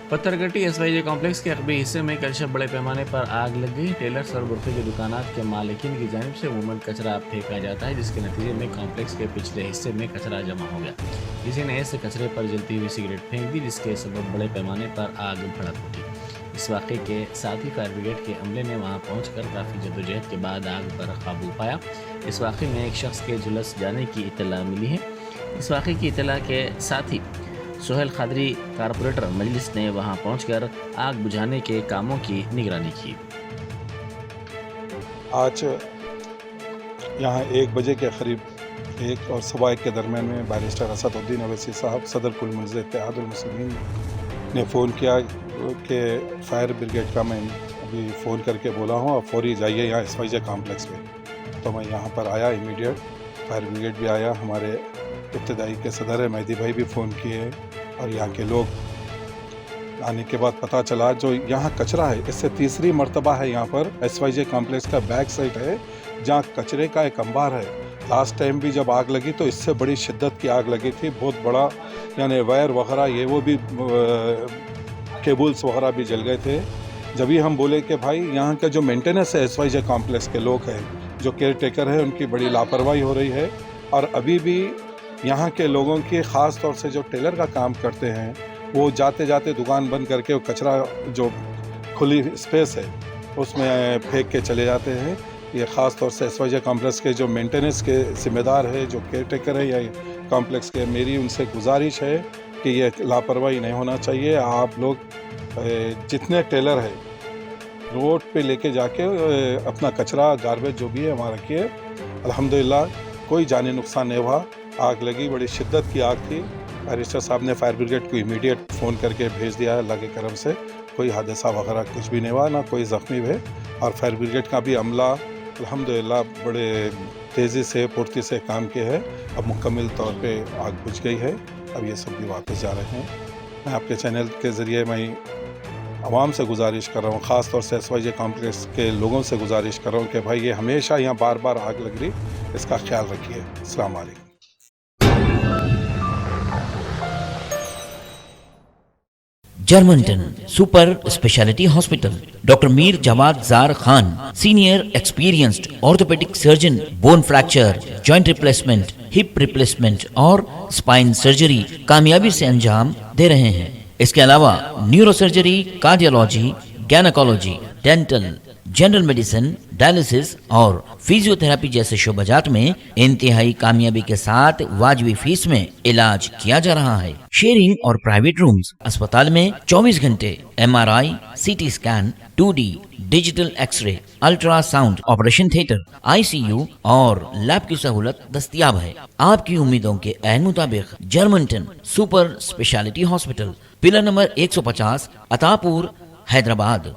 Pathergatti एसवाईजे complex के अगबी हिस्से में कल शब बड़े पैमाने पर आग लग गई। टेलर्स और बुरखे की दुकानात के मालिकीन की जानिब से अमूमन कचरा फेंका जाता है, जिसके नतीजे में कॉम्प्लेक्स के पिछले हिस्से में कचरा जमा हो गया। किसी ने ऐसे कचरे पर जलती हुई सिगरेट फेंक दी, जिसके सबब बड़े पैमाने पर आग भड़क उठी। इस वाक़े के साथ ही फायर ब्रिगेड के अमले ने वहां पहुंचकर काफ़ी जद्दोजहद के बाद आग पर काबू पाया। इस वाक़े में एक शख्स के झुलस जाने की इत्तला मिली है। इस वाक़े की इत्तला के साथ ही सोहेल खादरी कारपोरेटर मजलिस ने वहां पहुंचकर आग बुझाने के कामों की निगरानी की। आज यहाँ 1 बजे के करीब 1 और सवा 1 के दरमियान में बैरिस्टर असदुद्दीन अवैसी साहब सदर कुल मुल्ज़ इत्तेहादुल मुस्लिमीन ने फ़ोन किया कि फायर ब्रिगेड का मैं अभी फ़ोन करके बोला हूँ, आप फौरी जाइए यहाँ एसवाईजे कॉम्प्लेक्स पे। तो मैं यहाँ पर आया, इमीडिएट फायर ब्रिगेड भी आया, हमारे इब्तदाई के सदर है मेहदी भाई भी फ़ोन किए और यहाँ के लोग आने के बाद पता चला जो यहाँ कचरा है, इससे तीसरी मर्तबा है यहाँ पर एसवाईजे कॉम्प्लेक्स का बैक साइड है जहाँ कचरे का एक अंबार है। लास्ट टाइम भी जब आग लगी तो इससे बड़ी शिद्दत की आग लगी थी, बहुत बड़ा, यानी वायर वगैरह ये वो भी केबल्स वगैरह भी जल गए थे। जब ही हम बोले कि भाई यहाँ का जो मेंटेनेंस है एसवाईजे कॉम्प्लेक्स के लोग हैं, जो केयर टेकर है, उनकी बड़ी लापरवाही हो रही है और अभी भी यहाँ के लोगों की ख़ास तौर से जो टेलर का काम करते हैं वो जाते जाते दुकान बंद करके वो कचरा जो खुली स्पेस है उसमें फेंक के चले जाते हैं। ये ख़ास तौर से एसवाईजे कॉम्प्लेक्स के जो मेंटेनेंस के ज़िम्मेदार है, जो केयर टेकर है या कॉम्प्लेक्स के, मेरी उनसे गुजारिश है कि ये लापरवाही नहीं होना चाहिए। आप लोग जितने टेलर है रोड पे लेके जाके अपना कचरा गार्बेज जो भी है वहाँ रखिए। अल्हम्दुलिल्लाह कोई जानी नुकसान नहीं हुआ। आग लगी, बड़ी शिद्दत की आग थी। बैरिस्टर साहब ने फायर ब्रिगेड को इमीडिएट फ़ोन करके भेज दिया है, अल्लाह के करम से कोई हादसा वगैरह कुछ भी नहीं हुआ, ना कोई ज़ख्मी हुए। और फायर ब्रिगेड का भी अमला अल्हम्दुलिल्लाह बड़े तेज़ी से फुर्ती से काम किया है। अब मुकम्मल तौर पे आग बुझ गई है, अब ये सब भी वापस जा रहे हैं। मैं आपके चैनल के ज़रिए मैं आवाम से गुजारिश कर रहा हूँ, ख़ास तौर से एसवाईजे कॉम्प्लेक्स के लोगों से गुजारिश कर रहा हूँ कि भाई ये हमेशा यहाँ बार बार आग लग रही, इसका ख्याल रखिए। अस्सलाम वालेकुम। जर्मनटन super speciality hospital, doctor Mir Jawad Jar Khan, senior experienced orthopaedic surgeon, bone fracture, joint replacement, hip replacement और स्पाइन सर्जरी कामयाबी से अंजाम दे रहे हैं। इसके अलावा neuro surgery, cardiology, gynaecology, dental, general medicine, dialysis और फिजियोथेरेपी जैसे शोबाजात में इंतहाई कामयाबी के साथ वाजबी फीस में इलाज किया जा रहा है। शेयरिंग और प्राइवेट रूम्स, अस्पताल में 24 घंटे MRI, CT scan, 2D digital X-ray, ultrasound, operation theatre, ICU और लैब की सहूलत दस्तयाब है। आपकी उम्मीदों के ऐन मुताबिक Germanton super speciality hospital, pillar number 150, Attapur, Hyderabad.